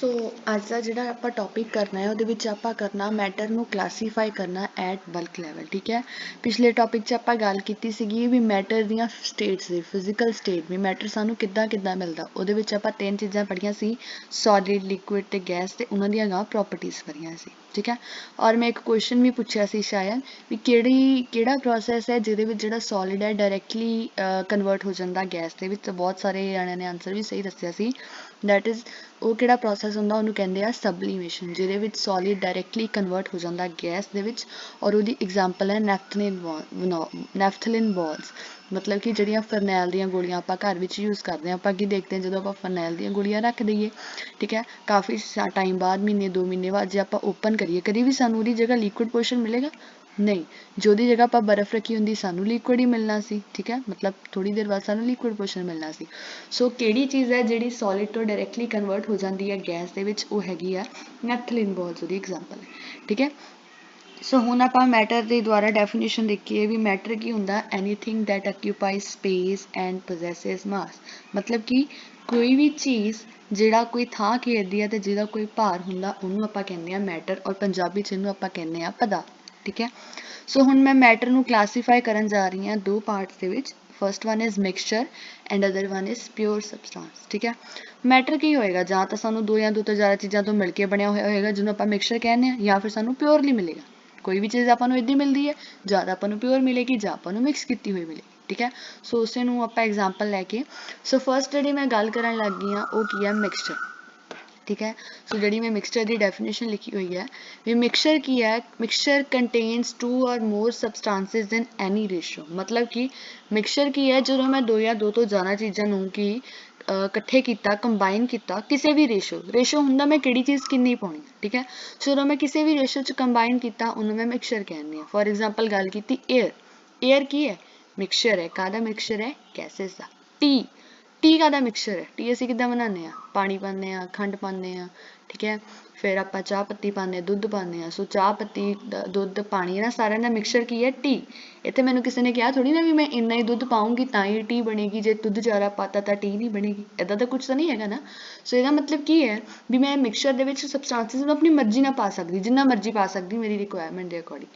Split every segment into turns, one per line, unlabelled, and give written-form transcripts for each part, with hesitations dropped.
ਸੋ ਅੱਜ ਦਾ ਜਿਹੜਾ ਆਪਾਂ ਟੌਪਿਕ ਕਰਨਾ ਹੈ ਉਹਦੇ ਵਿੱਚ ਆਪਾਂ ਕਰਨਾ ਮੈਟਰ ਨੂੰ ਕਲਾਸੀਫਾਈ ਕਰਨਾ ਐਟ ਬਲਕ ਲੈਵਲ। ਠੀਕ ਹੈ, ਪਿਛਲੇ ਟੌਪਿਕ 'ਚ ਆਪਾਂ ਗੱਲ ਕੀਤੀ ਸੀਗੀ ਵੀ ਮੈਟਰ ਦੀਆਂ ਸਟੇਟਸ ਦੀ ਫਿਜ਼ੀਕਲ ਸਟੇਟ ਵੀ ਮੈਟਰ ਸਾਨੂੰ ਕਿੱਦਾਂ ਮਿਲਦਾ। ਉਹਦੇ ਵਿੱਚ ਆਪਾਂ 3 ਚੀਜ਼ਾਂ ਪੜ੍ਹੀਆਂ ਸੀ, ਸੋਲਿਡ, ਲਿਕੁਇਡ ਤੇ ਗੈਸ, ਤੇ ਉਹਨਾਂ ਦੀਆਂ ਪ੍ਰੋਪਰਟੀਜ਼ ਪੜ੍ਹੀਆਂ ਸੀ। ਠੀਕ ਹੈ, ਔਰ ਮੈਂ ਇੱਕ ਕੁਐਸਚਨ ਵੀ ਪੁੱਛਿਆ ਸੀ ਸ਼ਾਇਦ ਵੀ ਕਿਹੜਾ ਪ੍ਰੋਸੈਸ ਹੈ ਜਿਹਦੇ ਵਿੱਚ ਜਿਹੜਾ ਸੋਲਿਡ ਹੈ ਡਾਇਰੈਕਟਲੀ ਕਨਵਰਟ ਹੋ ਜਾਂਦਾ ਗੈਸ ਦੇ ਵਿੱਚ। ਬਹੁਤ ਸਾਰੇ ਜਣਿਆਂ ਨੇ ਆਨਸਰ ਵੀ ਸਹੀ ਦੱਸਿਆ ਸੀ। ਦੈਟ ਇਜ਼ ਉਹ ਕਿਹੜਾ ਪ੍ਰੋਸੈਸ ਹੁੰਦਾ, ਉਹਨੂੰ ਕਹਿੰਦੇ ਆ ਸਬਲੀਮੇਸ਼ਨ, ਜਿਹਦੇ ਵਿੱਚ ਸੋਲਿਡ ਡਾਇਰੈਕਟਲੀ ਕਨਵਰਟ ਹੋ ਜਾਂਦਾ ਗੈਸ ਦੇ ਵਿੱਚ। ਔਰ ਉਹਦੀ ਐਗਜ਼ਾਮਪਲ ਹੈ ਨੈਫਥਲਿਨ ਬਾਲਸ, ਮਤਲਬ ਕਿ ਜਿਹੜੀਆਂ ਫਰਨੈਲ ਦੀਆਂ ਗੋਲੀਆਂ ਆਪਾਂ ਘਰ ਵਿੱਚ ਯੂਜ਼ ਕਰਦੇ ਹਾਂ। ਆਪਾਂ ਕੀ ਦੇਖਦੇ ਹਾਂ, ਜਦੋਂ ਆਪਾਂ ਫਰਨੈਲ ਦੀਆਂ ਗੋਲੀਆਂ ਰੱਖ ਦਈਏ, ਠੀਕ ਹੈ, ਕਾਫੀ ਟਾਈਮ ਬਾਅਦ, ਮਹੀਨੇ 2 ਮਹੀਨੇ ਬਾਅਦ ਜੇ ਆਪਾਂ ਓਪਨ ਕਰੀਏ, ਕਦੀ ਵੀ ਸਾਨੂੰ ਉਹਦੀ ਜਗ੍ਹਾ ਲਿਕੁਇਡ ਪੋਰਸ਼ਨ ਮਿਲੇਗਾ ਨਹੀਂ। ਜੋ ਉਹਦੀ ਜਗ੍ਹਾ ਆਪਾਂ ਬਰਫ਼ ਰੱਖੀ ਹੁੰਦੀ ਸਾਨੂੰ ਲਿਕੁਇਡ ਹੀ ਮਿਲਣਾ ਸੀ। ਠੀਕ ਹੈ, ਮਤਲਬ ਥੋੜੀ ਦੇਰ ਬਾਅਦ ਸਾਨੂੰ ਲਿਕੁਇਡ ਪੋਰਸ਼ਨ ਮਿਲਣਾ ਸੀ। ਸੋ ਕਿਹੜੀ ਚੀਜ਼ ਹੈ ਜਿਹੜੀ ਸੋਲਿਡ ਤੋਂ ਡਾਇਰੈਕਟਲੀ ਕਨਵਰਟ ਹੋ ਜਾਂਦੀ ਹੈ ਗੈਸ ਦੇ ਵਿੱਚ, ਉਹ ਹੈਗੀ ਆ ਨੈਫਥਲਿਨ ਬਾਲਸ, ਉਹਦੀ ਐਗਜ਼ਾਮਪਲ ਹੈ। ਠੀਕ ਹੈ, ਸੋ ਹੁਣ ਆਪਾਂ ਮੈਟਰ ਦੇ ਦੁਆਰਾ ਡੈਫੀਨੇਸ਼ਨ ਦੇਖੀਏ ਵੀ ਮੈਟਰ ਕੀ ਹੁੰਦਾ, ਐਨੀਥਿੰਗ ਦੈਟ ਆਕਿਊਪਾਈਜ਼ ਸਪੇਸ ਐਂਡ ਪੋਜੈਸਿਸ ਮਾਸ। ਮਤਲਬ ਕਿ ਕੋਈ ਵੀ ਚੀਜ਼ ਜਿਹੜਾ ਕੋਈ ਥਾਂ ਘੇਰਦੀ ਹੈ ਤੇ ਜਿਹਦਾ ਕੋਈ ਭਾਰ ਹੁੰਦਾ, ਉਹਨੂੰ ਆਪਾਂ ਕਹਿੰਦੇ ਆ ਮੈਟਰ, ਔਰ ਪੰਜਾਬੀ 'ਚ ਇਹਨੂੰ ਆਪਾਂ ਕਹਿੰਦੇ ਆ ਪਦਾਰਥ। ਠੀਕ ਹੈ, ਸੋ ਹੁਣ ਮੈਂ ਮੈਟਰ ਨੂੰ ਕਲਾਸੀਫਾਈ ਕਰਨ ਜਾ ਰਹੀ ਹਾਂ 2 ਪਾਰਟਸ ਦੇ ਵਿੱਚ। First one is mixture and other one is pure substance. ਠੀਕ ਹੈ, ਮੈਟਰ ਕੀ ਹੋਏਗਾ, ਜਾਂ ਤਾਂ ਸਾਨੂੰ 2 ਜਾਂ 2 ਤੋਂ ਜ਼ਿਆਦਾ ਚੀਜ਼ਾਂ ਤੋਂ ਮਿਲ ਕੇ ਬਣਿਆ ਹੋਇਆ ਹੋਏਗਾ ਜਿਹਨੂੰ ਆਪਾਂ ਮਿਕਸਚਰ ਕਹਿੰਦੇ ਹਾਂ, ਜਾਂ ਫਿਰ ਸਾਨੂੰ ਪਿਓਰਲੀ ਮਿਲੇਗਾ। ਕੋਈ ਵੀ ਚੀਜ਼ ਆਪਾਂ ਨੂੰ ਇੱਦਾਂ ਮਿਲਦੀ ਹੈ, ਜਾਂ ਤਾਂ ਆਪਾਂ ਨੂੰ ਪਿਓਰ ਮਿਲੇਗੀ ਜਾਂ ਆਪਾਂ ਨੂੰ ਮਿਕਸ ਕੀਤੀ ਹੋਈ ਮਿਲੇਗੀ। ਠੀਕ ਹੈ, ਸੋ ਉਸੇ ਨੂੰ ਆਪਾਂ ਐਗਜ਼ਾਮਪਲ ਲੈ ਕੇ, ਸੋ ਫਸਟ ਜਿਹੜੀ ਮੈਂ ਗੱਲ ਕਰਨ ਲੱਗ ਗਈ ਹਾਂ ਉਹ ਕੀ ਹੈ, ਮਿਕਸਚਰ। ਠੀਕ ਹੈ, ਸੋ ਜਿਹੜੀ ਮੈਂ ਮਿਕਸਚਰ ਦੀ ਡੈਫੀਨੇਸ਼ਨ ਲਿਖੀ ਹੋਈ ਹੈ ਵੀ ਮਿਕਸਚਰ ਕੀ ਹੈ, mixture contains 2 or more substances in any ratio। ਮਤਲਬ ਕਿ ਮਿਕਸਚਰ ਕੀ ਹੈ, ਜਦੋਂ ਮੈਂ 2 ਜਾਂ 2 ਤੋਂ ਜ਼ਿਆਦਾ ਚੀਜ਼ਾਂ ਨੂੰ ਕੀ ਇਕੱਠੇ ਕੀਤਾ, ਕੰਬਾਈਨ ਕੀਤਾ ਕਿਸੇ ਵੀ ਰੇਸ਼ੋ ਹੁੰਦਾ ਮੈਂ ਕਿਹੜੀ ਚੀਜ਼ ਕਿੰਨੀ ਪਾਉਣੀ। ਠੀਕ ਹੈ, ਸੋ ਜਦੋਂ ਮੈਂ ਕਿਸੇ ਵੀ ਰੇਸ਼ੋ 'ਚ ਕੰਬਾਈਨ ਕੀਤਾ ਉਹਨੂੰ ਮੈਂ ਮਿਕਸਚਰ ਕਹਿੰਦੀ ਹਾਂ। ਫੋਰ ਐਗਜ਼ਾਮਪਲ ਗੱਲ ਕੀਤੀ ਏਅਰ ਕੀ ਹੈ, ਮਿਕਸਚਰ ਹੈ। ਕਾਹਦਾ ਮਿਕਸਚਰ ਹੈ, ਗੈਸਿਸ ਦਾ। ਟੀ ਕਾਹਦਾ ਮਿਕਸਚਰ ਹੈ, ਟੀ ਅਸੀਂ ਕਿੱਦਾਂ ਬਣਾਉਂਦੇ ਹਾਂ, ਪਾਣੀ ਪਾਉਂਦੇ ਹਾਂ, ਖੰਡ ਪਾਉਂਦੇ ਹਾਂ। ਠੀਕ ਹੈ, ਫਿਰ ਆਪਾਂ ਚਾਹ ਪੱਤੀ ਪਾਉਂਦੇ ਹਾਂ, ਦੁੱਧ ਪਾਉਂਦੇ ਹਾਂ। ਸੋ ਚਾਹ ਪੱਤੀ, ਦੁੱਧ, ਪਾਣੀ, ਇਹਨਾਂ ਸਾਰਿਆਂ ਦਾ ਮਿਕਸਚਰ ਕੀ ਹੈ, ਟੀ। ਇੱਥੇ ਮੈਨੂੰ ਕਿਸੇ ਨੇ ਕਿਹਾ ਥੋੜੀ ਨਾ ਵੀ ਮੈਂ ਇੰਨਾ ਹੀ ਦੁੱਧ ਪਾਊਂਗੀ ਤਾਂ ਹੀ ਟੀ ਬਣੇਗੀ, ਜੇ ਦੁੱਧ ਜ਼ਿਆਦਾ ਪਾਤਾ ਤਾਂ ਟੀ ਨਹੀਂ ਬਣੇਗੀ, ਇੱਦਾਂ ਦਾ ਕੁਛ ਤਾਂ ਨਹੀਂ ਹੈਗਾ ਨਾ। ਸੋ ਇਹਦਾ ਮਤਲਬ ਕੀ ਹੈ ਵੀ ਮੈਂ ਮਿਕਸਚਰ ਦੇ ਵਿੱਚ ਸਬਸਟੈਂਸਿਸ ਨੂੰ ਆਪਣੀ ਮਰਜ਼ੀ ਨਾਲ ਪਾ ਸਕਦੀ, ਜਿੰਨਾ ਮਰਜ਼ੀ ਪਾ ਸਕਦੀ ਮੇਰੀ ਰਿਕੁਆਇਰਮੈਂਟ ਦੇ ਅਕੋਰਡਿੰਗ।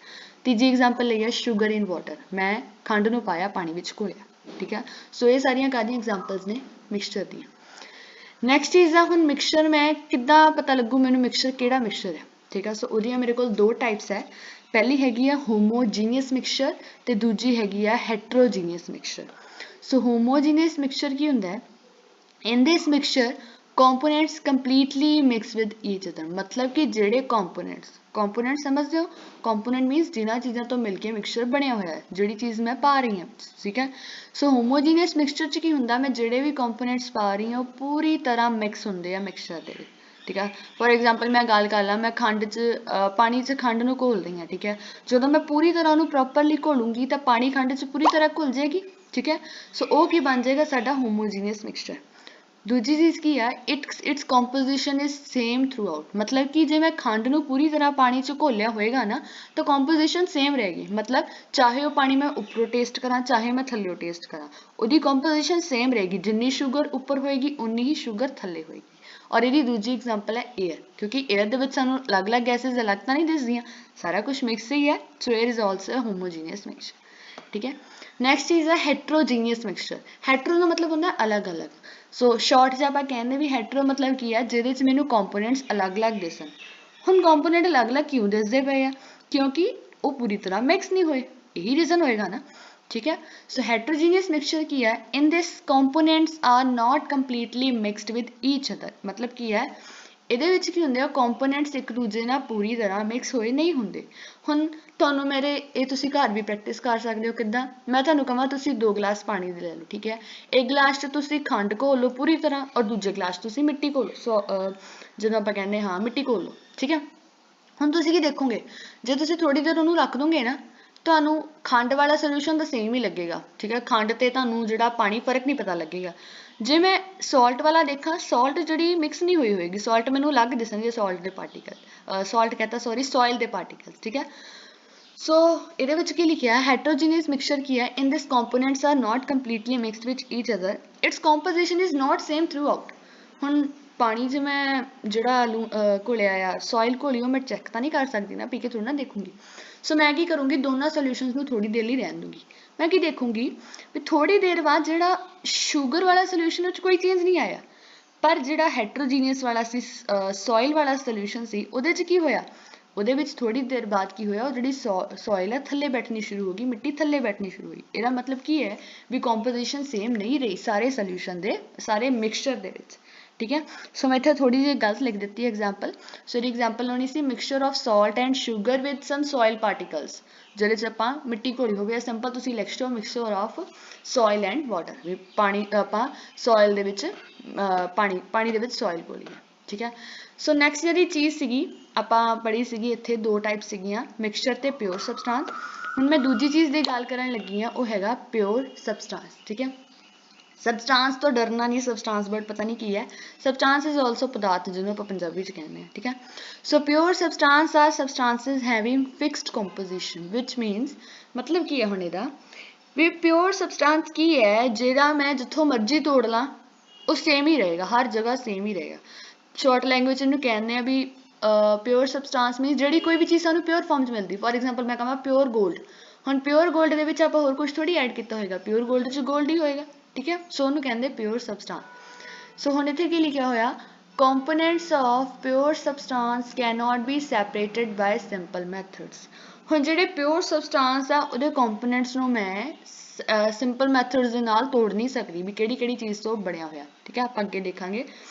ਤੀਜੀ ਐਗਜ਼ਾਮਪਲ ਲਈ ਹੈ ਸ਼ੂਗਰ ਇਨ ਵਾਟਰ, ਮੈਂ ਖੰਡ ਨੂੰ ਪਾਇਆ ਪਾਣੀ ਵਿੱਚ ਘੋਲਿਆ। ਠੀਕ ਹੈ, ਸੋ ਇਹ ਸਾਰੀਆਂ ਕਾਹਦੀਆਂ ਐਗਜ਼ਾਮਪਲਸ ਨੇ, ਮਿਕਸਚਰ ਦੀਆਂ। ਨੈਕਸਟ ਚੀਜ਼ ਆ, ਹੁਣ ਮਿਕਸਚਰ ਮੈਂ ਕਿੱਦਾਂ ਪਤਾ ਲੱਗੂ ਮੈਨੂੰ ਮਿਕਸਚਰ ਕਿਹੜਾ ਮਿਕਸਚਰ ਹੈ। ਠੀਕ ਹੈ, ਸੋ ਉਹਦੀਆਂ ਮੇਰੇ ਕੋਲ 2 ਟਾਈਪਸ ਹੈ। ਪਹਿਲੀ ਹੈਗੀ ਆ ਹੋਮੋਜੀਨੀਅਸ ਮਿਕਸਚਰ ਤੇ ਦੂਜੀ ਹੈਗੀ ਆ ਹੈਟਰੋਜੀਨੀਅਸ ਮਿਕਸਚਰ। ਸੋ ਹੋਮੋਜੀਨੀਅਸ ਮਿਕਸਚਰ ਕੀ ਹੁੰਦਾ ਹੈ, in this mixture components completely mix with each other। मतलब कि ਜਿਹੜੇ components ਸਮਝਦੇ ਹੋ, component means ਜਿਨ੍ਹਾਂ ਚੀਜ਼ਾਂ ਤੋਂ ਮਿਲ ਕੇ ਮਿਕਸਚਰ ਬਣਿਆ ਹੋਇਆ ਹੈ, ਜਿਹੜੀ ਚੀਜ਼ ਮੈਂ ਪਾ ਰਹੀ ਹਾਂ। ਠੀਕ ਹੈ, ਸੋ ਹੋਮੋਜੀਨੀਅਸ ਮਿਕਸਚਰ 'ਚ ਕੀ ਹੁੰਦਾ, ਮੈਂ ਜਿਹੜੇ ਵੀ ਕੰਪੋਨੈਂਟਸ ਪਾ ਰਹੀ ਹਾਂ ਉਹ ਪੂਰੀ ਤਰ੍ਹਾਂ ਮਿਕਸ ਹੁੰਦੇ ਆ ਮਿਕਸਚਰ ਦੇ ਵਿੱਚ। ਠੀਕ ਹੈ, ਫੋਰ ਐਗਜ਼ਾਮਪਲ ਮੈਂ ਗੱਲ ਕਰ ਲਾਂ, ਮੈਂ ਪਾਣੀ 'ਚ ਖੰਡ ਨੂੰ ਘੋਲਦੀ ਹਾਂ। ਠੀਕ ਹੈ, ਜਦੋਂ ਮੈਂ ਪੂਰੀ ਤਰ੍ਹਾਂ ਉਹਨੂੰ ਪ੍ਰੋਪਰਲੀ ਘੋਲੂੰਗੀ ਤਾਂ ਪਾਣੀ ਖੰਡ 'ਚ ਪੂਰੀ ਤਰ੍ਹਾਂ ਘੁਲ ਜਾਏਗੀ। ਠੀਕ ਹੈ, ਸੋ ਉਹ ਕੀ ਬਣ ਜਾਏਗਾ, ਸਾਡਾ ਹੋਮੋਜੀਨੀਅਸ ਮਿਕਸਚਰ। ਦੂਜੀ ਚੀਜ਼ ਕੀ ਆ, it's composition is same through out. ਮਤਲਬ ਕਿ ਜੇ ਮੈਂ ਖੰਡ ਨੂੰ ਪੂਰੀ ਤਰ੍ਹਾਂ ਪਾਣੀ 'ਚ ਘੋਲਿਆ ਹੋਏਗਾ ਨਾ ਤਾਂ ਕੰਪੋਜੀਸ਼ਨ ਸੇਮ ਰਹੇਗੀ। ਮਤਲਬ ਚਾਹੇ ਉਹ ਪਾਣੀ ਮੈਂ ਉੱਪਰੋਂ ਟੇਸਟ ਕਰਾਂ, ਚਾਹੇ ਮੈਂ ਥੱਲਿਓਂ ਟੇਸਟ ਕਰਾਂ, ਉਹਦੀ ਕੰਪੋਜੀਸ਼ਨ ਸੇਮ ਰਹੇਗੀ। ਜਿੰਨੀ ਸ਼ੂਗਰ ਉੱਪਰ ਹੋਏਗੀ ਉਨੀ ਹੀ ਸ਼ੂਗਰ ਥੱਲੇ ਹੋਏਗੀ। ਔਰ ਇਹਦੀ ਦੂਜੀ ਐਗਜ਼ਾਮਪਲ ਹੈ ਏਅਰ, ਕਿਉਂਕਿ ਏਅਰ ਦੇ ਵਿੱਚ ਸਾਨੂੰ ਅਲੱਗ-ਅਲੱਗ ਗੈਸਿਸ ਅਲੱਗ ਤਾਂ ਨਹੀਂ ਦਿਸਦੀਆਂ, ਸਾਰਾ ਕੁਝ ਮਿਕਸ ਹੀ ਹੈ। ਸੋ ਏਅਰ ਇਜ਼ ਆਲਸੋ ਹੋਮੋਜੀਨੀਅਸ ਮਿਕਸਚਰ। ਠੀਕ ਹੈ, ਨੈਕਸਟ ਚੀਜ਼ ਹੈ ਹੈਟਰੋਜੀਨੀਅਸ ਮਿਕਸਚਰ। ਹੈਟਰੋ ਦਾ ਮਤਲਬ ਹੁੰਦਾ ਅਲੱਗ-ਅਲੱਗ। ਸੋ ਸ਼ਾਰਟ 'ਚ ਆਪਾਂ ਕਹਿੰਦੇ ਵੀ ਹੈਟਰੋ ਮਤਲਬ ਕੀ ਹੈ, ਜਿਹਦੇ 'ਚ ਮੈਨੂੰ ਕੰਪੋਨੈਂਟਸ ਅਲੱਗ-ਅਲੱਗ ਦਿਸਣ। ਹੁਣ ਕੰਪੋਨੈਂਟ ਅਲੱਗ-ਅਲੱਗ ਕਿਉਂ ਦਿਸਦੇ ਪਏ ਆ, ਕਿਉਂਕਿ ਉਹ ਪੂਰੀ ਤਰ੍ਹਾਂ ਮਿਕਸ ਨਹੀਂ ਹੋਏ, ਇਹੀ ਰੀਜ਼ਨ ਹੋਏਗਾ ਨਾ। ਠੀਕ ਹੈ, ਸੋ ਹੈਟਰੋਜੀਨੀਅਸ ਮਿਕਸਚਰ ਕੀ ਹੈ, in this components are not completely mixed with each other. ਮਤਲਬ ਕੀ ਹੈ, ਇਹਦੇ ਵਿੱਚ ਕੀ ਹੁੰਦੇ ਆ, ਕੰਪੋਨੈਂਟਸ ਇੱਕ ਦੂਜੇ ਨਾਲ ਪੂਰੀ ਤਰ੍ਹਾਂ ਮਿਕਸ ਹੋਏ ਨਹੀਂ ਹੁੰਦੇ। ਹੁਣ ਤੁਹਾਨੂੰ ਇਹ ਤੁਸੀਂ ਘਰ ਵੀ ਪ੍ਰੈਕਟਿਸ ਕਰ ਸਕਦੇ ਹੋ। ਕਿੱਦਾਂ, ਮੈਂ ਤੁਹਾਨੂੰ ਕਹਾਂ ਤੁਸੀਂ 2 ਗਲਾਸ ਪਾਣੀ ਦੇ ਲੈ ਲਓ। ਠੀਕ ਹੈ, ਇੱਕ ਗਲਾਸ 'ਚ ਤੁਸੀਂ ਖੰਡ ਘੋਲ ਲਓ ਪੂਰੀ ਤਰ੍ਹਾਂ, ਔਰ ਦੂਜੇ ਗਲਾਸ 'ਚ ਤੁਸੀਂ ਮਿੱਟੀ ਘੋਲੋ। ਜਦੋਂ ਆਪਾਂ ਕਹਿੰਦੇ ਹਾਂ ਮਿੱਟੀ ਘੋਲ ਲਓ। ਠੀਕ ਹੈ, ਹੁਣ ਤੁਸੀਂ ਕੀ ਦੇਖੋਗੇ, ਜੇ ਤੁਸੀਂ ਥੋੜੀ ਦੇਰ ਉਹਨੂੰ ਰੱਖ ਦੋਗੇ ਨਾ, ਤੁਹਾਨੂੰ ਖੰਡ ਵਾਲਾ ਸੋਲਿਊਸ਼ਨ ਤਾਂ ਸੇਮ ਹੀ ਲੱਗੇਗਾ। ਠੀਕ ਹੈ, ਖੰਡ ਤੇ ਤੁਹਾਨੂੰ ਜਿਹੜਾ ਪਾਣੀ ਫਰਕ ਨਹੀਂ ਪਤਾ ਲੱਗੇਗਾ। ਜੇ ਮੈਂ ਸਾਲਟ ਵਾਲਾ ਦੇਖਾਂ, ਸਾਲਟ ਜਿਹੜੀ ਮਿਕਸ ਨਹੀਂ ਹੋਈ ਹੋਏਗੀ, ਸਾਲਟ ਮੈਨੂੰ ਅਲੱਗ ਦਿਸਣਗੇ, ਸਾਲਟ ਦੇ ਪਾਰਟੀਕਲ, ਸਾਲਟ ਕਹਤਾ ਸੌਰੀ, ਸੋਇਲ ਦੇ ਪਾਰਟੀਕਲ। ਠੀਕ ਹੈ, ਸੋ ਇਹਦੇ ਵਿੱਚ ਕੀ ਲਿਖਿਆ, ਹੈਟਰੋਜੀਨੀਅਸ ਮਿਕਸਚਰ ਕੀ ਹੈ, in this components are not completely mixed with each other, its composition is not same throughout. ਹੁਣ ਪਾਣੀ 'ਚ ਮੈਂ ਜਿਹੜਾ ਘੋਲਿਆ ਆ ਸੋਇਲ ਘੋਲੀ ਉਹ ਮੈਂ ਚੈੱਕ ਤਾਂ ਨਹੀਂ ਕਰ ਸਕਦੀ ਨਾ, ਪੀ ਕੇ ਥੋੜ੍ਹਾ ਨਾ ਦੇਖੂੰਗੀ। ਸੋ ਮੈਂ ਕੀ ਕਰੂੰਗੀ, ਦੋਨਾਂ ਸੋਲਿਊਸ਼ਨਸ ਨੂੰ ਥੋੜ੍ਹੀ ਦੇਰ ਲਈ ਰਹਿਣ ਦੂੰਗੀ। ਮੈਂ ਕੀ ਦੇਖੂੰਗੀ ਵੀ ਥੋੜ੍ਹੀ ਦੇਰ ਬਾਅਦ ਜਿਹੜਾ ਸ਼ੂਗਰ ਵਾਲਾ ਸੋਲਿਊਸ਼ਨ ਉਹ 'ਚ ਕੋਈ ਚੇਂਜ ਨਹੀਂ ਆਇਆ, ਪਰ ਜਿਹੜਾ ਹੈਟਰੋਜੀਨੀਅਸ ਵਾਲਾ ਸੀ ਸੋਇਲ ਵਾਲਾ ਸੋਲਿਊਸ਼ਨ ਸੀ ਉਹਦੇ 'ਚ ਕੀ ਹੋਇਆ, ਉਹਦੇ ਵਿੱਚ ਥੋੜ੍ਹੀ ਦੇਰ ਬਾਅਦ ਕੀ ਹੋਇਆ, ਉਹ ਜਿਹੜੀ ਸੋਇਲ ਹੈ ਥੱਲੇ ਬੈਠਣੀ ਸ਼ੁਰੂ ਹੋ ਗਈ, ਮਿੱਟੀ ਥੱਲੇ ਬੈਠਣੀ ਸ਼ੁਰੂ ਹੋਈ। ਇਹਦਾ ਮਤਲਬ ਕੀ ਹੈ ਵੀ ਕੰਪੋਜੀਸ਼ਨ ਸੇਮ ਨਹੀਂ ਰਹੀ ਸਾਰੇ ਸੋਲਿਊਸ਼ਨ ਦੇ, ਸਾਰੇ ਮਿਕਸਚਰ ਦੇ ਵਿੱਚ, ਠੀਕ ਹੈ। ਸੋ ਮੈਂ ਇੱਥੇ ਥੋੜੀ ਜਿਹੀ ਗਲਤ ਲਿਖ ਦਿੱਤੀ ਐਗਜ਼ਾਮਪਲ। ਸੋ ਇਹਦੀ ਐਗਜ਼ਾਮਪਲ ਹੋਣੀ ਸੀ mixture of salt and sugar with some soil particles, ਜਿਹਦੇ 'ਚ ਆਪਾਂ ਮਿੱਟੀ ਘੋਲੀ ਹੋਵੇ। ਸਿੰਪਲ ਤੁਸੀਂ ਲਿਖ ਦਿਓ mixture of soil and water, ਵੀ ਪਾਣੀ ਆਪਾਂ ਸੋਇਲ ਦੇ ਵਿੱਚ ਪਾਣੀ ਦੇ ਵਿੱਚ ਸੋਇਲ ਘੋਲੀ ਹੈ, ਠੀਕ ਹੈ। ਸੋ ਨੈਕਸਟ ਜਿਹੜੀ ਚੀਜ਼ ਸੀਗੀ ਆਪਾਂ ਪੜ੍ਹੀ ਸੀਗੀ, ਇੱਥੇ ਦੋ ਟਾਈਪ ਸੀਗੀਆਂ, ਮਿਕਸਚਰ ਤੇ ਪਿਓਰ ਸਬਸਟਾਂਸ। ਹੁਣ ਮੈਂ ਦੂਜੀ ਚੀਜ਼ ਦੀ ਗੱਲ ਕਰਨ ਲੱਗੀ ਹਾਂ, ਉਹ ਹੈਗਾ ਪਿਓਰ ਸਬਸਟਾਂਸ, ਠੀਕ ਹੈ। ਸਬਸਟਾਂਸ ਤੋਂ ਡਰਨਾ ਨਹੀਂ, ਸਬਸਟਾਂਸ ਵਰਡ ਪਤਾ ਨਹੀਂ ਕੀ ਹੈ। ਸਬਸਟਾਂਸ ਇਜ਼ ਆਲਸੋ ਪਦਾਰਥ, ਜਿਹਨੂੰ ਆਪਾਂ ਪੰਜਾਬੀ 'ਚ ਕਹਿੰਦੇ ਹਾਂ, ਠੀਕ ਹੈ। So pure substance are substances having fixed composition which means, ਮਤਲਬ ਕੀ ਹੈ ਹੁਣ ਇਹਦਾ ਵੀ ਪਿਓਰ ਸਬਸਟਾਂਸ ਕੀ ਹੈ, ਜਿਹੜਾ ਮੈਂ ਜਿੱਥੋਂ ਮਰਜ਼ੀ ਤੋੜ ਲਾਂ ਉਹ ਸੇਮ ਹੀ ਰਹੇਗਾ, ਹਰ ਜਗ੍ਹਾ ਸੇਮ ਹੀ ਰਹੇਗਾ। ਸ਼ਾਰਟ ਲੈਂਗੁਏਜ ਇਹਨੂੰ ਕਹਿੰਦੇ ਆ ਵੀ ਪਿਓਰ ਸਬਸਟਾਂਸ ਮੀਨਸ ਜਿਹੜੀ ਕੋਈ ਵੀ ਚੀਜ਼ ਸਾਨੂੰ ਪਿਓਰ ਫਾਰਮ 'ਚ ਮਿਲਦੀ। ਫੋਰ ਐਗਜ਼ਾਮਪਲ ਮੈਂ ਕਹਾਂ ਪਿਓਰ ਗੋਲਡ, ਹੁਣ ਪਿਓਰ ਗੋਲਡ ਦੇ ਵਿੱਚ ਆਪਾਂ ਹੋਰ ਕੁਝ ਥੋੜੀ ਐਡ ਕੀਤਾ ਹੋਏਗਾ, ਪਿਓਰ ਗੋਲਡ 'ਚ ਗੋਲਡ ਹੀ ਹੋਏਗਾ, ਠੀਕ ਹੈ। ਸੋ ਉਹਨੂੰ ਕਹਿੰਦੇ ਪਿਓਰ ਸਬਸਟਾਂਸ। ਸੋ ਹੁਣ ਇੱਥੇ ਕੀ ਲਿਖਿਆ ਹੋਇਆ, components of pure substance can not be separated by simple methods. ਹੁਣ ਜਿਹੜੇ ਪਿਓਰ ਸਬਸਟਾਂਸ ਆ ਉਹਦੇ ਕੰਪੋਨੈਂਟਸ ਨੂੰ ਮੈਂ ਸਿੰਪਲ ਮੈਥਡਸ ਦੇ ਨਾਲ ਤੋੜ ਨਹੀਂ ਸਕਦੀ ਵੀ ਕਿਹੜੀ ਕਿਹੜੀ ਚੀਜ਼ ਤੋਂ ਬਣਿਆ ਹੋਇਆ, ਠੀਕ ਹੈ, ਆਪਾਂ ਅੱਗੇ ਦੇਖਾਂਗੇ।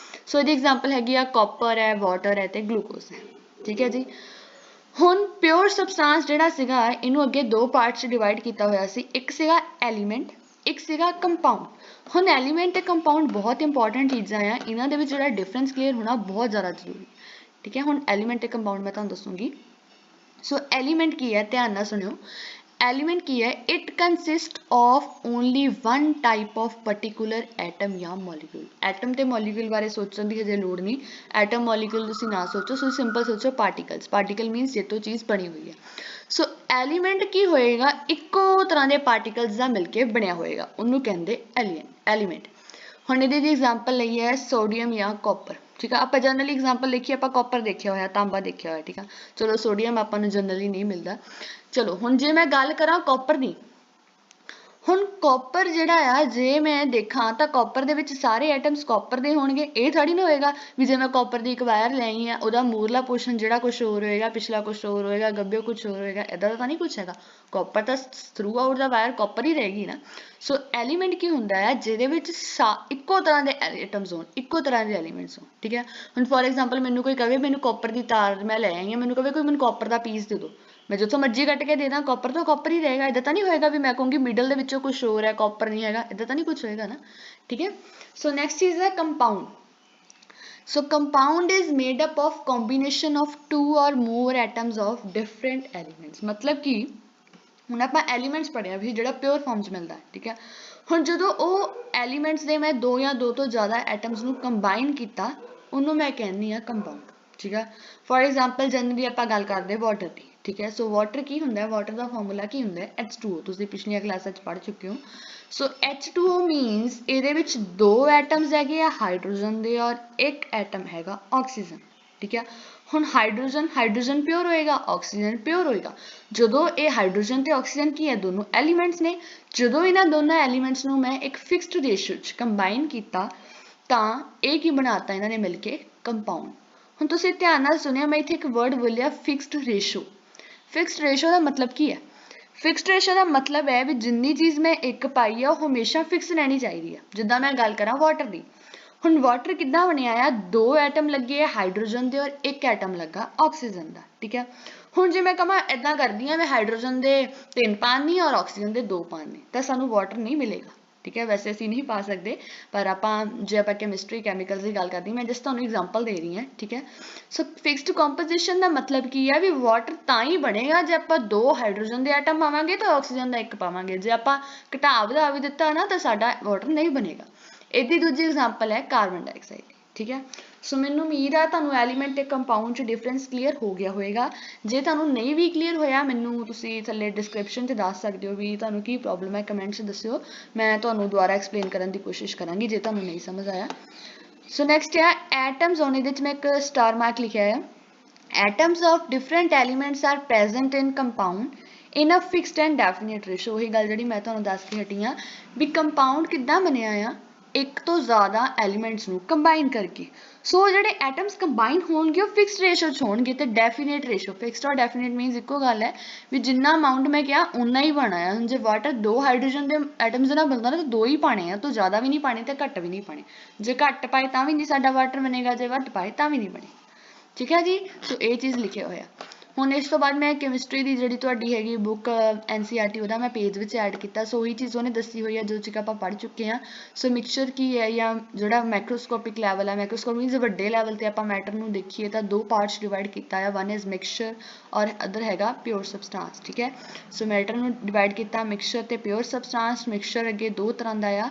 ਸੋ ਇਹਦੀ ਐਗਜ਼ਾਮਪਲ ਹੈਗੀ ਆ ਕਾਪਰ ਹੈ, ਵਾਟਰ ਹੈ ਤੇ ਗਲੂਕੋਜ਼ ਹੈ, ਠੀਕ ਹੈ ਜੀ। ਹੁਣ ਪਿਓਰ ਸਬਸਟਾਂਸ ਜਿਹੜਾ ਸੀਗਾ ਇਹਨੂੰ ਅੱਗੇ ਦੋ ਪਾਰਟ 'ਚ ਡਿਵਾਈਡ ਕੀਤਾ ਹੋਇਆ ਸੀ, ਇੱਕ ਸੀਗਾ ਐਲੀਮੈਂਟ, ਇੱਕ ਸੀਗਾ ਕੰਪਾਊਂਡ। ਹੁਣ ਐਲੀਮੈਂਟ ਤੇ ਕੰਪਾਊਂਡ ਬਹੁਤ ਇੰਪੋਰਟੈਂਟ ਚੀਜ਼ਾਂ ਆ, ਇਹਨਾਂ ਦੇ ਵਿੱਚ ਜਿਹੜਾ ਡਿਫਰੈਂਸ ਕਲੀਅਰ ਹੋਣਾ ਬਹੁਤ ਜ਼ਿਆਦਾ ਜ਼ਰੂਰੀ, ਠੀਕ ਹੈ। ਹੁਣ ਐਲੀਮੈਂਟ ਤੇ ਕੰਪਾਊਂਡ ਮੈਂ ਤੁਹਾਨੂੰ ਦੱਸੂਗੀ। ਸੋ ਐਲੀਮੈਂਟ ਕੀ ਹੈ, ਧਿਆਨ ਨਾਲ ਸੁਣਿਓ। ਐਲੀਮੈਂਟ ਕੀ ਹੈ, it consist of only one type of particular atom ਜਾਂ ਮੋਲੀਕੂਲ। ਐਟਮ ਤੇ ਮੋਲੀਕੂਲ ਬਾਰੇ ਸੋਚਣ ਦੀ ਹਜੇ ਲੋੜ ਨਹੀਂ, ਐਟਮ ਮੋਲੀਕੂਲ ਤੁਸੀਂ ਨਾ ਸੋਚੋ, ਤੁਸੀਂ ਸਿੰਪਲ ਸੋਚੋ ਪਾਰਟੀਕਲਸ। ਪਾਰਟੀਕਲ ਮੀਨਸ ਜਿੱਤੋਂ ਚੀਜ਼ ਬਣੀ ਹੋਈ ਹੈ। ਸੋ ਐਲੀਮੈਂਟ ਕੀ ਹੋਏਗਾ, ਇੱਕੋ ਤਰ੍ਹਾਂ ਦੇ ਪਾਰਟੀਕਲਸ ਦਾ ਮਿਲ ਕੇ ਬਣਿਆ ਹੋਏਗਾ, ਉਹਨੂੰ ਕਹਿੰਦੇ ਐਲੀਮੈਂਟ। ਹੁਣ ਇਹਦੀ ਐਗਜ਼ਾਮਪਲ ਲਈ ਹੈ ਸੋਡੀਅਮ ਜਾਂ ਕਾਪਰ, ਠੀਕ ਆ। ਆਪਾਂ ਜਨਰਲੀ ਐਗਜ਼ਾਮਪਲ ਦੇਖੀਏ, ਆਪਾਂ ਕਾਪਰ ਦੇਖਿਆ ਹੋਇਆ, ਤਾਂਬਾ ਦੇਖਿਆ ਹੋਇਆ, ਠੀਕ ਆ। ਚਲੋ ਸੋਡੀਅਮ ਆਪਾਂ ਨੂੰ ਜਨਰਲੀ ਨਹੀਂ ਮਿਲਦਾ। ਚਲੋ ਹੁਣ ਜੇ ਮੈਂ ਗੱਲ ਕਰਾਂ ਕਾਪਰ ਦੀ, ਹੁਣ ਕਾਪਰ ਜਿਹੜਾ ਆ ਜੇ ਮੈਂ ਦੇਖਾਂ ਤਾਂ ਕਾਪਰ ਦੇ ਵਿੱਚ ਸਾਰੇ ਐਟਮਸ ਕਾਪਰ ਦੇ ਹੋਣਗੇ, ਇਹ ਥੋੜੀ ਨਾ ਹੋਏਗਾ ਵੀ ਜੇ ਮੈਂ ਕਾਪਰ ਦੀ ਇੱਕ ਵਾਇਰ ਲੈ ਆਈ ਆ, ਉਹਦਾ ਮੂਰਲਾ ਪੋਰਸ਼ਨ ਜਿਹੜਾ ਕੁਛ ਹੋਰ ਹੋਏਗਾ, ਪਿਛਲਾ ਕੁਛ ਹੋਰ ਹੋਏਗਾ, ਗੱਭਿਓ ਕੁਛ ਹੋਰ ਹੋਏਗਾ, ਇੱਦਾਂ ਦਾ ਤਾਂ ਨਹੀਂ ਕੁਛ ਹੈਗਾ। ਕਾਪਰ ਤਾਂ ਥਰੂ ਆਊਟ ਦਾ ਵਾਇਰ ਕਾਪਰ ਹੀ ਰਹੇਗੀ ਨਾ। ਸੋ ਐਲੀਮੈਂਟ ਕੀ ਹੁੰਦਾ ਹੈ, ਜਿਹਦੇ ਵਿੱਚ ਇੱਕੋ ਤਰ੍ਹਾਂ ਦੇ ਐਟਮਸ ਹੋਣ, ਇੱਕੋ ਤਰ੍ਹਾਂ ਦੇ ਐਲੀਮੈਂਟਸ ਹੋਣ, ਠੀਕ ਹੈ। ਹੁਣ ਫੋਰ ਐਗਜ਼ਾਮਪਲ ਮੈਨੂੰ ਕੋਈ ਕਹੇ ਮੈਨੂੰ ਕਾਪਰ ਦੀ ਤਾਰ ਮੈਂ ਲੈ ਆਈ ਹਾਂ, ਮੈਨੂੰ ਕਹੇ ਕੋਈ ਮੈਨੂੰ ਕਾਪਰ ਦਾ ਪੀਸ ਦੇ ਦਿਓ, ਮੈਂ ਜਿੱਥੋਂ ਮਰਜ਼ੀ ਕੱਟ ਕੇ ਦੇ ਦਾਂ ਕਾਪਰ ਤੋਂ ਕਾਪਰ ਹੀ ਰਹੇਗਾ। ਇੱਦਾਂ ਤਾਂ ਨਹੀਂ ਹੋਏਗਾ ਵੀ ਮੈਂ ਕਹੂੰਗੀ ਮਿਡਲ ਦੇ ਵਿੱਚੋਂ ਕੁਛ ਹੋਰ ਹੈ, ਕਾਪਰ ਨਹੀਂ ਹੈਗਾ, ਇੱਦਾਂ ਤਾਂ ਨਹੀਂ ਕੁਛ ਹੋਏਗਾ ਨਾ, ਠੀਕ ਹੈ। ਸੋ ਨੈਕਸਟ ਚੀਜ਼ ਹੈ compound. So compound is made up of combination of 2 or more atoms of different elements. ਮਤਲਬ ਕਿ ਹੁਣ ਆਪਾਂ ਐਲੀਮੈਂਟਸ ਪੜ੍ਹਿਆ ਵੀ ਜਿਹੜਾ ਪਿਓਰ ਫਾਰਮ 'ਚ ਮਿਲਦਾ, ਠੀਕ ਹੈ। ਹੁਣ ਜਦੋਂ ਉਹ ਐਲੀਮੈਂਟਸ ਦੇ ਮੈਂ ਦੋ ਜਾਂ ਦੋ ਤੋਂ ਜ਼ਿਆਦਾ ਐਟਮਸ ਨੂੰ ਕੰਬਾਈਨ ਕੀਤਾ, ਉਹਨੂੰ ਮੈਂ ਕਹਿੰਦੀ ਹਾਂ ਕੰਪਾਊਂਡ, ਠੀਕ ਹੈ। ਫੋਰ ਐਗਜ਼ਾਮਪਲ ਜਨਰਲੀ ਆਪਾਂ ਗੱਲ ਕਰਦੇ ਵਾਟਰ ਦੀ, ਠੀਕ ਹੈ। ਸੋ ਵਾਟਰ ਕੀ ਹੁੰਦਾ, ਵਾਟਰ ਦਾ ਫਾਰਮੂਲਾ ਕੀ ਹੁੰਦਾ, H2O, ਤੁਸੀਂ ਪਿਛਲੀਆਂ ਕਲਾਸਾਂ 'ਚ ਪੜ੍ਹ ਚੁੱਕੇ ਹੋ। ਸੋ H2O ਮੀਨਸ ਇਹਦੇ ਵਿੱਚ ਦੋ ਐਟਮਸ ਹੈਗੇ ਆ ਹਾਈਡਰੋਜਨ ਦੇ ਔਰ ਇੱਕ ਐਟਮ ਹੈਗਾ ਆਕਸੀਜਨ, ਠੀਕ ਹੈ। ਹੁਣ ਹਾਈਡਰੋਜਨ ਪਿਓਰ ਹੋਏਗਾ, ਆਕਸੀਜਨ ਪਿਓਰ ਹੋਏਗਾ। ਜਦੋਂ ਇਹ ਹਾਈਡਰੋਜਨ ਤੇ ਆਕਸੀਜਨ ਕੀ ਹੈ, ਦੋਨੋਂ ਐਲੀਮੈਂਟਸ ਨੇ, ਜਦੋਂ ਇਹਨਾਂ ਦੋਨਾਂ ਐਲੀਮੈਂਟਸ ਨੂੰ ਮੈਂ ਇੱਕ ਫਿਕਸਡ ਰੇਸ਼ੋ 'ਚ ਕੰਬਾਈਨ ਕੀਤਾ ਤਾਂ ਇਹ ਕੀ ਬਣਾਤਾ ਇਹਨਾਂ ਨੇ ਮਿਲ ਕੇ, ਕੰਪਾਊਂਡ। ਹੁਣ ਤੁਸੀਂ ਧਿਆਨ ਨਾਲ ਸੁਣਿਆ, ਮੈਂ ਇੱਥੇ ਇੱਕ ਵਰਡ ਬੋਲਿਆ ਫਿਕਸਡ ਰੇਸ਼ੋ। ਫਿਕਸਡ ਰੇਸ਼ੋ ਦਾ ਮਤਲਬ ਕੀ ਹੈ, ਫਿਕਸਡ ਰੇਸ਼ੋ ਦਾ ਮਤਲਬ ਹੈ ਵੀ ਜਿੰਨੀ ਚੀਜ਼ ਮੈਂ ਇੱਕ ਪਾਈ ਆ ਉਹ ਹਮੇਸ਼ਾ ਫਿਕਸ ਰਹਿਣੀ ਚਾਹੀਦੀ ਆ। ਜਿੱਦਾਂ ਮੈਂ ਗੱਲ ਕਰਾਂ ਵਾਟਰ ਦੀ, ਹੁਣ ਵਾਟਰ ਕਿੱਦਾਂ ਬਣਿਆ ਆ, ਦੋ ਐਟਮ ਲੱਗੇ ਆ ਹਾਈਡਰੋਜਨ ਦੇ ਔਰ ਇੱਕ ਐਟਮ ਲੱਗਾ ਆਕਸੀਜਨ ਦਾ, ਠੀਕ ਹੈ। ਹੁਣ ਜੇ ਮੈਂ ਕਹਾਂ ਏਦਾਂ ਕਰਦੀ ਹਾਂ, ਮੈਂ ਹਾਈਡਰੋਜਨ ਦੇ 3 ਪਾਉਂਦੀ ਔਰ ਆਕਸੀਜਨ ਦੇ 2 ਪਾਉਂਦੀ, ਤਾਂ ਸਾਨੂੰ ਵਾਟਰ ਨਹੀਂ ਮਿਲੇਗਾ, ਠੀਕ ਹੈ। ਵੈਸੇ ਅਸੀਂ ਨਹੀਂ ਪਾ ਸਕਦੇ, ਪਰ ਆਪਾਂ ਜੇ ਆਪਾਂ ਕੈਮਿਸਟਰੀ ਕੈਮੀਕਲਸ ਦੀ ਗੱਲ ਕਰਦੀ, ਮੈਂ ਜਸਟ ਤੁਹਾਨੂੰ ਐਗਜ਼ਾਮਪਲ ਦੇ ਰਹੀ ਹਾਂ, ਠੀਕ ਹੈ। ਸੋ ਫਿਕਸਡ ਕੰਪੋਜੀਸ਼ਨ ਦਾ ਮਤਲਬ ਕੀ ਹੈ ਵੀ ਵਾਟਰ ਤਾਂ ਹੀ ਬਣੇਗਾ ਜੇ ਆਪਾਂ 2 ਹਾਈਡਰੋਜਨ ਦੇ ਐਟਮ ਪਾਵਾਂਗੇ ਤਾਂ ਆਕਸੀਜਨ ਦਾ 1 ਪਾਵਾਂਗੇ। ਜੇ ਆਪਾਂ ਘਟਾ ਵਧਾ ਵੀ ਦਿੱਤਾ ਨਾ ਤਾਂ ਸਾਡਾ ਵਾਟਰ ਨਹੀਂ ਬਣੇਗਾ। ਇਹਦੀ ਦੂਜੀ ਐਗਜ਼ਾਮਪਲ ਹੈ ਕਾਰਬਨ ਡਾਈਆਕਸਾਈਡ, ਠੀਕ ਹੈ। ਸੋ ਮੈਨੂੰ ਉਮੀਦ ਆ ਤੁਹਾਨੂੰ ਐਲੀਮੈਂਟ ਤੇ ਕੰਪਾਊਂਡ 'ਚ ਡਿਫਰੈਂਸ ਕਲੀਅਰ ਹੋ ਗਿਆ ਹੋਏਗਾ। ਜੇ ਤੁਹਾਨੂੰ ਨਹੀਂ ਵੀ ਕਲੀਅਰ ਹੋਇਆ, ਮੈਨੂੰ ਤੁਸੀਂ ਥੱਲੇ ਡਿਸਕ੍ਰਿਪਸ਼ਨ 'ਚ ਦੱਸ ਸਕਦੇ ਹੋ ਵੀ ਤੁਹਾਨੂੰ ਕੀ ਪ੍ਰੋਬਲਮ ਹੈ, ਕਮੈਂਟ 'ਚ ਦੱਸਿਓ, ਮੈਂ ਤੁਹਾਨੂੰ ਦੁਬਾਰਾ ਐਕਸਪਲੇਨ ਕਰਨ ਦੀ ਕੋਸ਼ਿਸ਼ ਕਰਾਂਗੀ ਜੇ ਤੁਹਾਨੂੰ ਨਹੀਂ ਸਮਝ ਆਇਆ। ਸੋ ਨੈਕਸਟ ਹੈ ਐਟਮਸ, ਹੁਣ ਇਹਦੇ 'ਚ ਮੈਂ ਇੱਕ ਸਟਾਰ ਮਾਰਕ ਲਿਖਿਆ ਹੈ, atoms of different elements are present in compound in a fixed and definite ratio. ਉਹੀ ਗੱਲ ਜਿਹੜੀ ਮੈਂ ਤੁਹਾਨੂੰ ਦੱਸ ਕੇ ਹਟੀ ਹਾਂ ਵੀ ਕੰਪਾਊਂਡ ਕਿੱਦਾਂ ਬਣਿਆ ਆ, ਇੱਕ ਤੋਂ ਜ਼ਿਆਦਾ ਐਲੀਮੈਂਟਸ ਨੂੰ ਕੰਬਾਈਨ ਕਰਕੇ। ਸੋ ਜਿਹੜੇ ਐਟਮਸ ਕੰਬਾਈਨ ਹੋਣਗੇ ਉਹ ਫਿਕਸਡ ਰੇਸ਼ੋ 'ਚ ਹੋਣਗੇ ਤੇ ਡੈਫੀਨੇਟ ਰੇਸ਼ੋ, ਫਿਕਸਡ ਔਰ ਡੈਫੀਨੇਟ ਮੀਨਸ ਇੱਕੋ ਗੱਲ ਹੈ ਵੀ ਜਿੰਨਾ ਅਮਾਊਂਟ ਮੈਂ ਕਿਹਾ ਉਨਾ ਹੀ ਪਾਣਾ ਆ। ਹੁਣ ਜੇ ਵਾਟਰ 2 ਹਾਈਡਰੋਜਨ ਦੇ ਐਟਮਸ ਦੇ ਨਾਲ ਬਣਦਾ ਨਾ ਤਾਂ 2 ਹੀ ਪਾਣੇ ਆ, ਤੋਂ ਜ਼ਿਆਦਾ ਵੀ ਨਹੀਂ ਪਾਣੇ ਤੇ ਘੱਟ ਵੀ ਨਹੀਂ ਪਾਣੇ। ਜੇ ਘੱਟ ਪਾਏ ਤਾਂ ਵੀ ਨਹੀਂ ਸਾਡਾ ਵਾਟਰ ਬਣੇਗਾ, ਜੇ ਵੱਧ ਪਾਏ ਤਾਂ ਵੀ ਨਹੀਂ ਬਣੇ। ਠੀਕ ਹੈ ਜੀ, ਸੋ ਇਹ ਚੀਜ਼ ਲਿਖਿਆ ਹੋਇਆ। ਹੁਣ ਇਸ ਤੋਂ ਬਾਅਦ ਮੈਂ ਕੈਮਿਸਟਰੀ ਦੀ ਜਿਹੜੀ ਤੁਹਾਡੀ ਹੈਗੀ ਬੁੱਕ NCERT ਉਹਦਾ ਮੈਂ ਪੇਜ ਵਿੱਚ ਐਡ ਕੀਤਾ। ਸੋ ਉਹੀ ਚੀਜ਼ ਉਹਨੇ ਦੱਸੀ ਹੋਈ ਹੈ ਜੋ ਚੀਜ਼ ਆਪਾਂ ਪੜ੍ਹ ਚੁੱਕੇ ਹਾਂ। ਸੋ ਮਿਕਸਚਰ ਕੀ ਹੈ ਜਾਂ ਜਿਹੜਾ ਮੈਕਰੋਸਕੋਪਿਕ ਲੈਵਲ ਹੈ, ਮੈਕਰੋਸਕੋਪਿਕ ਮੀਨਸ ਵੱਡੇ ਲੈਵਲ ਤੇ ਆਪਾਂ ਮੈਟਰ ਨੂੰ ਦੇਖੀਏ ਤਾਂ 2 ਪਾਰਟਸ ਡਿਵਾਈਡ ਕੀਤਾ ਹੈ, ਵਨ ਇਜ਼ ਮਿਕਸਚਰ ਔਰ ਅਦਰ ਹੈਗਾ ਪਿਓਰ ਸਬਸਟਾਂਸ। ਠੀਕ ਹੈ, ਸੋ ਮੈਟਰ ਨੂੰ ਡਿਵਾਈਡ ਕੀਤਾ ਮਿਕਸਚਰ ਤੇ ਪਿਓਰ ਸਬਸਟਾਂਸ। ਮਿਕਸਚਰ ਅੱਗੇ 2 ਤਰ੍ਹਾਂ ਦਾ ਆ,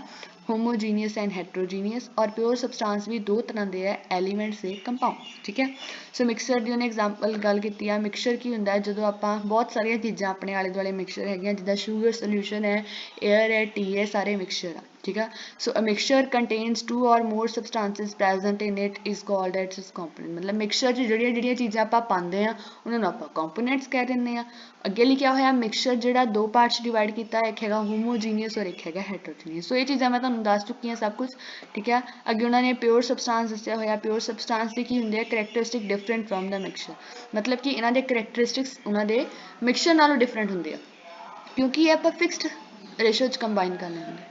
ਹੋਮੋਜੀਨੀਅਸ ਐਂਡ ਹੈਟਰੋਜੀਨੀਅਸ, ਔਰ ਪਿਓਰ ਸਬਸਟਾਂਸ ਵੀ 2 ਤਰ੍ਹਾਂ ਦੇ ਹੈ, ਐਲੀਮੈਂਟਸ ਦੇ ਕੰਪਾਊਂਡਸ। ਠੀਕ ਹੈ, ਸੋ ਮਿਕਸਚਰ ਦੀ ਉਹਨੇ ਐਗਜ਼ਾਮਪਲ ਗੱਲ ਕੀਤੀ ਆ। ਮਿਕਸਚਰ ਕੀ ਹੁੰਦਾ ਹੈ, ਜਦੋਂ ਆਪਾਂ ਬਹੁਤ ਸਾਰੀਆਂ ਚੀਜ਼ਾਂ ਆਪਣੇ ਆਲੇ ਦੁਆਲੇ ਮਿਕਸਚਰ ਹੈਗੀਆਂ, ਜਿੱਦਾਂ ਸ਼ੂਗਰ ਸੋਲਿਊਸ਼ਨ ਹੈ, ਏਅਰ ਹੈ, ਟੀ ਹੈ, ਸਾਰੇ ਮਿਕਸਚਰ ਆ। ਠੀਕ ਆ, ਸੋ ਅ mixture contains 2 or more substances present in it is called as its component। ਮਤਲਬ ਮਿਕਸਚਰ 'ਚ ਜਿਹੜੀਆਂ ਚੀਜ਼ਾਂ ਆਪਾਂ ਪਾਉਂਦੇ ਆ ਉਹਨਾਂ ਨੂੰ ਆਪਾਂ ਕੰਪੋਨੈਂਟਸ ਕਹਿ ਦਿੰਦੇ ਆ। ਅੱਗੇ ਲਿਖਿਆ ਹੋਇਆ ਮਿਕਸਚਰ ਜਿਹੜਾ 2 ਪਾਰਟਸ ਡਿਵਾਈਡ ਕੀਤਾ, ਇੱਕ ਹੈਗਾ ਹੋਮੋਜੀਨੀਅਸ ਔਰ ਇੱਕ ਹੈਗਾ ਹੈਟਰੋਜੀਨੀਅਸ। ਸੋ ਇਹ ਚੀਜ਼ਾਂ ਮੈਂ ਤੁਹਾਨੂੰ ਦੱਸ ਚੁੱਕੀ ਹਾਂ ਸਭ ਕੁਝ। ਠੀਕ ਹੈ, ਅੱਗੇ ਉਹਨਾਂ ਨੇ ਪਿਓਰ ਸਬਸਟਾਂਸ ਦੱਸਿਆ ਹੋਇਆ। ਪਿਓਰ ਸਬਸਟਾਂਸ ਦੀ ਕੀ ਹੁੰਦੇ ਆ, ਕਰੈਕਟਰਿਸਟਿਕ ਡਿਫਰੈਂਟ ਫਰੋਮ ਦਾ ਮਿਕਸਚਰ, ਮਤਲਬ ਕਿ ਇਹਨਾਂ ਦੇ ਕਰੈਕਟਰਿਸਟਿਕਸ ਉਹਨਾਂ ਦੇ ਮਿਕਸਚਰ ਨਾਲੋਂ ਡਿਫਰੈਂਟ ਹੁੰਦੇ ਆ ਕਿਉਂਕਿ ਇਹ ਆਪਾਂ ਫਿਕਸਡ ਰੇਸ਼ੋ 'ਚ ਕੰਬਾਈਨ ਕਰਨੇ ਹੁੰਦੇ।